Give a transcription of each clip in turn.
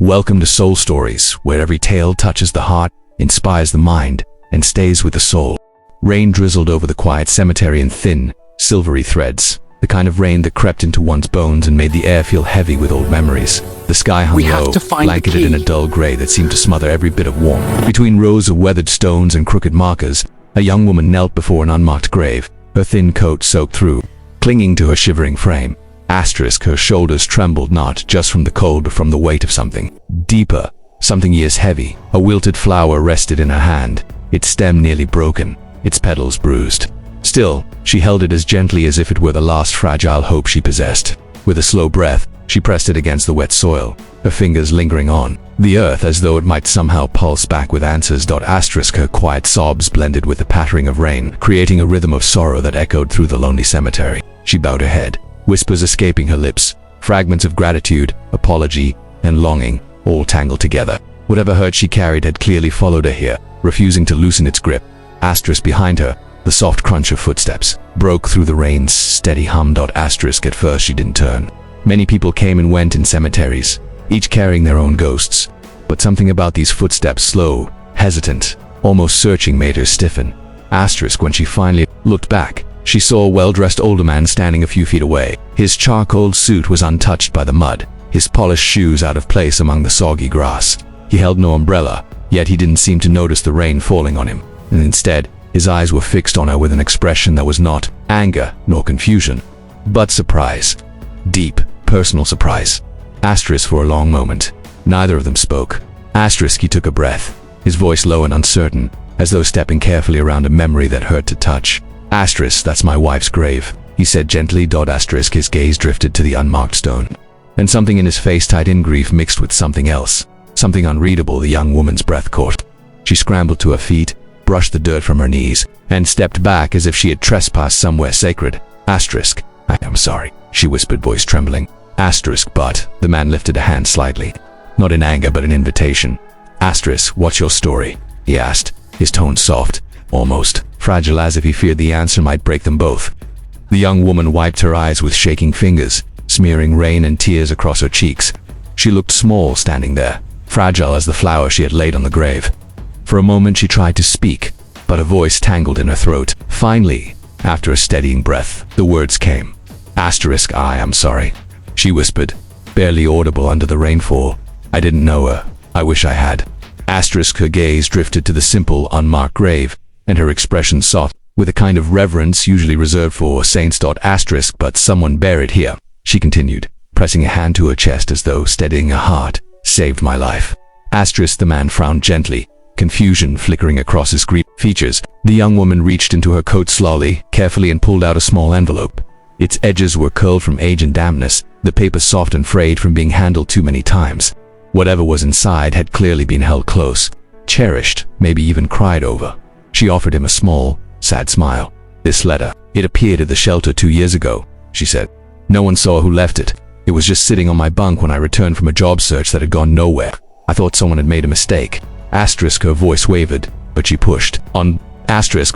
Welcome to Soul Stories, where every tale touches the heart, inspires the mind, and stays with the soul. Rain drizzled over the quiet cemetery in thin, silvery threads, the kind of rain that crept into one's bones and made the air feel heavy with old memories. The sky hung low, blanketed in a dull gray that seemed to smother every bit of warmth. Between rows of weathered stones and crooked markers, a young woman knelt before an unmarked grave, her thin coat soaked through, clinging to her shivering frame. Her shoulders trembled not just from the cold but from the weight of something deeper, something years heavy. A wilted flower rested in her hand, its stem nearly broken, its petals bruised. Still, she held it as gently as if it were the last fragile hope she possessed. With a slow breath, she pressed it against the wet soil, her fingers lingering on the earth as though it might somehow pulse back with answers. Her quiet sobs blended with the pattering of rain, creating a rhythm of sorrow that echoed through the lonely cemetery. She bowed her head, whispers escaping her lips, fragments of gratitude, apology, and longing, all tangled together. Whatever hurt she carried had clearly followed her here, refusing to loosen its grip. Behind her, the soft crunch of footsteps broke through the rain's steady hum. At first she didn't turn. Many people came and went in cemeteries, each carrying their own ghosts. But something about these footsteps, slow, hesitant, almost searching, made her stiffen. When she finally looked back, she saw a well-dressed older man standing a few feet away. His charcoal suit was untouched by the mud, his polished shoes out of place among the soggy grass. He held no umbrella, yet he didn't seem to notice the rain falling on him, and instead, his eyes were fixed on her with an expression that was not anger nor confusion, but surprise. Deep, personal surprise. For a long moment, neither of them spoke. He took a breath, his voice low and uncertain, as though stepping carefully around a memory that hurt to touch. That's my wife's grave, he said gently. His gaze drifted to the unmarked stone, and something in his face tightened, grief mixed with something else, something unreadable. The young woman's breath caught. She scrambled to her feet, brushed the dirt from her knees, and stepped back as if she had trespassed somewhere sacred. I am sorry, she whispered, voice trembling. But the man lifted a hand slightly, not in anger but in invitation. What's your story? He asked, his tone soft, almost fragile, as if he feared the answer might break them both. The young woman wiped her eyes with shaking fingers, smearing rain and tears across her cheeks. She looked small standing there, fragile as the flower she had laid on the grave. For a moment she tried to speak, but a voice tangled in her throat. Finally, after a steadying breath, the words came. I am sorry, she whispered, barely audible under the rainfall. I didn't know her. I wish I had. Her gaze drifted to the simple, unmarked grave, and her expression soft, with a kind of reverence usually reserved for saints. But someone buried here, she continued, pressing a hand to her chest as though steadying her heart, saved my life. The man frowned gently, confusion flickering across his grief features. The young woman reached into her coat slowly, carefully, and pulled out a small envelope. Its edges were curled from age and dampness, the paper soft and frayed from being handled too many times. Whatever was inside had clearly been held close, cherished, maybe even cried over. She offered him a small, sad smile. This letter, it appeared at the shelter 2 years ago, she said. No one saw who left it. It was just sitting on my bunk when I returned from a job search that had gone nowhere. I thought someone had made a mistake. Her voice wavered, but she pushed on.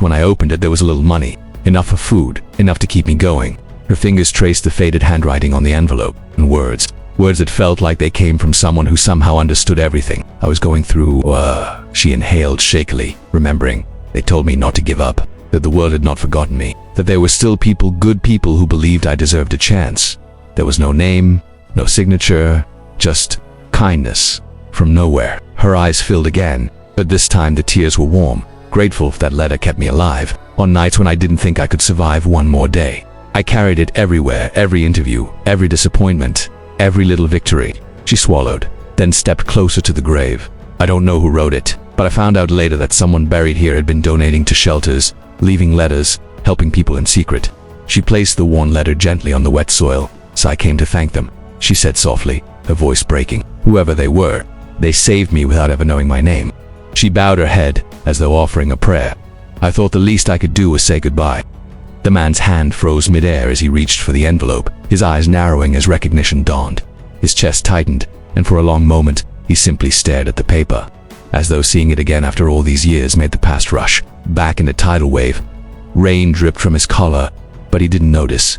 When I opened it, there was a little money, enough for food, enough to keep me going. Her fingers traced the faded handwriting on the envelope, and words that felt like they came from someone who somehow understood everything I was going through. She inhaled shakily, remembering. They told me not to give up, that the world had not forgotten me, that there were still people, good people, who believed I deserved a chance. There was no name, no signature, just kindness from nowhere. Her eyes filled again, but this time the tears were warm, grateful that letter kept me alive. On nights when I didn't think I could survive one more day, I carried it everywhere, every interview, every disappointment, every little victory. She swallowed, then stepped closer to the grave. I don't know who wrote it, but I found out later that someone buried here had been donating to shelters, leaving letters, helping people in secret. She placed the worn letter gently on the wet soil. So I came to thank them, she said softly, her voice breaking. Whoever they were, they saved me without ever knowing my name. She bowed her head, as though offering a prayer. I thought the least I could do was say goodbye. The man's hand froze midair as he reached for the envelope, his eyes narrowing as recognition dawned. His chest tightened, and for a long moment, he simply stared at the paper, as though seeing it again after all these years made the past rush back in a tidal wave. Rain dripped from his collar, but he didn't notice.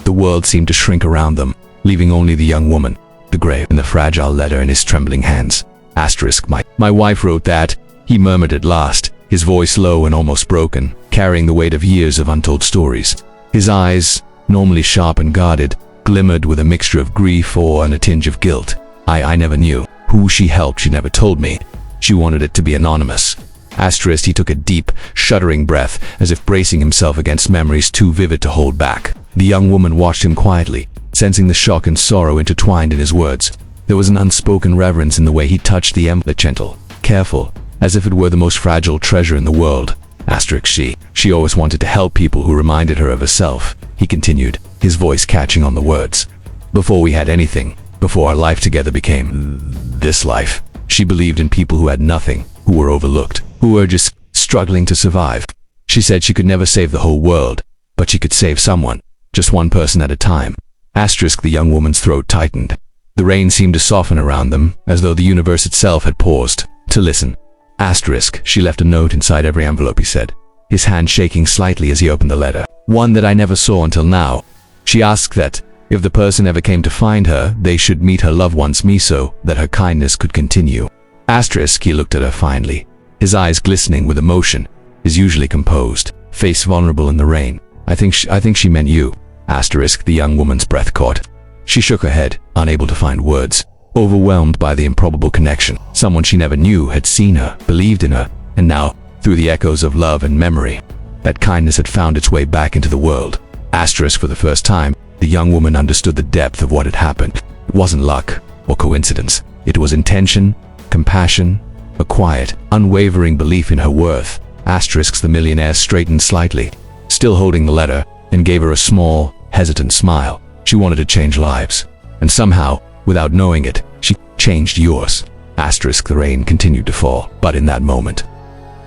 The world seemed to shrink around them, leaving only the young woman, the grave and the fragile letter in his trembling hands. Asterisk, my wife wrote that, he murmured at last, his voice low and almost broken, carrying the weight of years of untold stories. His eyes, normally sharp and guarded, glimmered with a mixture of grief, awe, and a tinge of guilt. I never knew. Who she helped, she never told me. She wanted it to be anonymous. Asterisk, he took a deep, shuddering breath, as if bracing himself against memories too vivid to hold back. The young woman watched him quietly, sensing the shock and sorrow intertwined in his words. There was an unspoken reverence in the way he touched the envelope, gentle, careful, as if it were the most fragile treasure in the world. Asterisk, she always wanted to help people who reminded her of herself, he continued, his voice catching on the words. Before we had anything, before our life together became this life, she believed in people who had nothing, who were overlooked, who were just struggling to survive. She said she could never save the whole world, but she could save someone, just one person at a time. Asterisk, the young woman's throat tightened. The rain seemed to soften around them, as though the universe itself had paused to listen. Asterisk, she left a note inside every envelope, he said, his hand shaking slightly as he opened the letter. One that I never saw until now. She asked that, if the person ever came to find her, they should meet her loved ones, me, so that her kindness could continue. Asterisk, he looked at her finally, his eyes glistening with emotion, his usually composed face vulnerable in the rain. I think she meant you. Asterisk, the young woman's breath caught. She shook her head, unable to find words, overwhelmed by the improbable connection. Someone she never knew had seen her, believed in her, and now, through the echoes of love and memory, that kindness had found its way back into the world. Asterisk, for the first time, the young woman understood the depth of what had happened. It wasn't luck or coincidence. It was intention, compassion, a quiet, unwavering belief in her worth. Asterisk, the millionaire straightened slightly, still holding the letter, and gave her a small, hesitant smile. She wanted to change lives, and somehow, without knowing it, she changed yours. Asterisk, the rain continued to fall, but in that moment,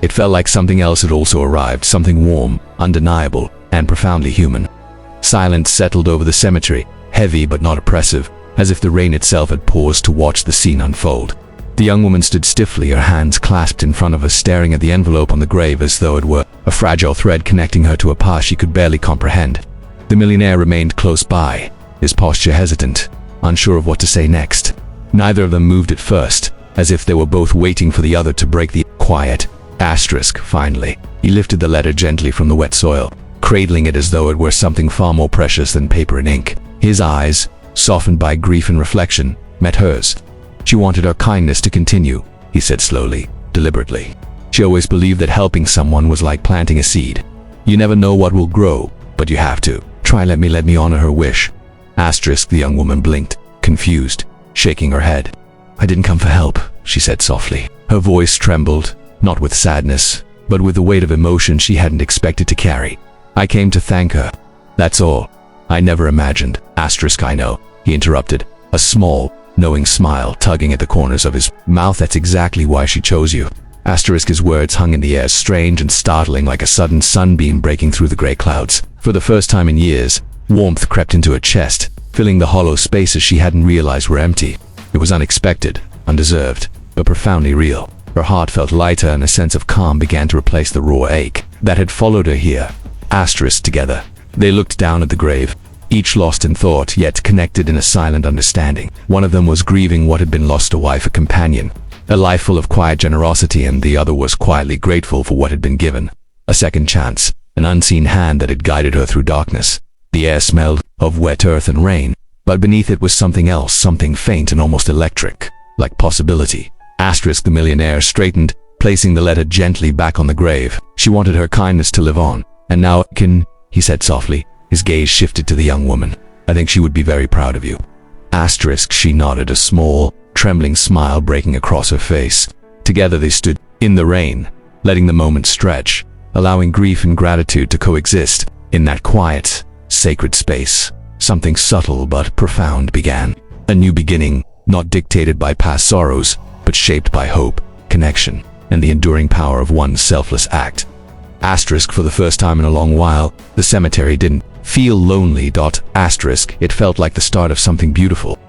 it felt like something else had also arrived, something warm, undeniable, and profoundly human. Silence settled over the cemetery, heavy but not oppressive, as if the rain itself had paused to watch the scene unfold. The young woman stood stiffly, her hands clasped in front of her, staring at the envelope on the grave as though it were a fragile thread connecting her to a past she could barely comprehend. The millionaire remained close by, his posture hesitant, unsure of what to say next. Neither of them moved at first, as if they were both waiting for the other to break the quiet. Asterisk, finally, he lifted the letter gently from the wet soil, cradling it as though it were something far more precious than paper and ink. His eyes, softened by grief and reflection, met hers. She wanted her kindness to continue, he said slowly, deliberately. She always believed that helping someone was like planting a seed. You never know what will grow, but you have to. Let me honor her wish. Asterisk, the young woman blinked, confused, shaking her head. I didn't come for help, she said softly. Her voice trembled, not with sadness, but with the weight of emotion she hadn't expected to carry. I came to thank her. That's all. I never imagined. Asterisk, I know, he interrupted, a small, knowing smile tugging at the corners of his mouth. That's exactly why she chose you. Asterisk, his words hung in the air, strange and startling, like a sudden sunbeam breaking through the gray clouds. For the first time in years, warmth crept into her chest, filling the hollow spaces she hadn't realized were empty. It was unexpected, undeserved, but profoundly real. Her heart felt lighter, and a sense of calm began to replace the raw ache that had followed her here. Asterisk, together, they looked down at the grave, each lost in thought, yet connected in a silent understanding. One of them was grieving what had been lost, a wife, a companion, a life full of quiet generosity, and the other was quietly grateful for what had been given. A second chance, an unseen hand that had guided her through darkness. The air smelled of wet earth and rain, but beneath it was something else, something faint and almost electric, like possibility. Asterisk, the millionaire straightened, placing the letter gently back on the grave. She wanted her kindness to live on, and now, he said softly, his gaze shifted to the young woman. I think she would be very proud of you. Asterisk, she nodded, a small, trembling smile breaking across her face. Together they stood in the rain, letting the moment stretch, allowing grief and gratitude to coexist. In that quiet, sacred space, something subtle but profound began. A new beginning, not dictated by past sorrows, but shaped by hope, connection, and the enduring power of one selfless act. Asterisk, for the first time in a long while, the cemetery didn't feel lonely. Asterisk, it felt like the start of something beautiful.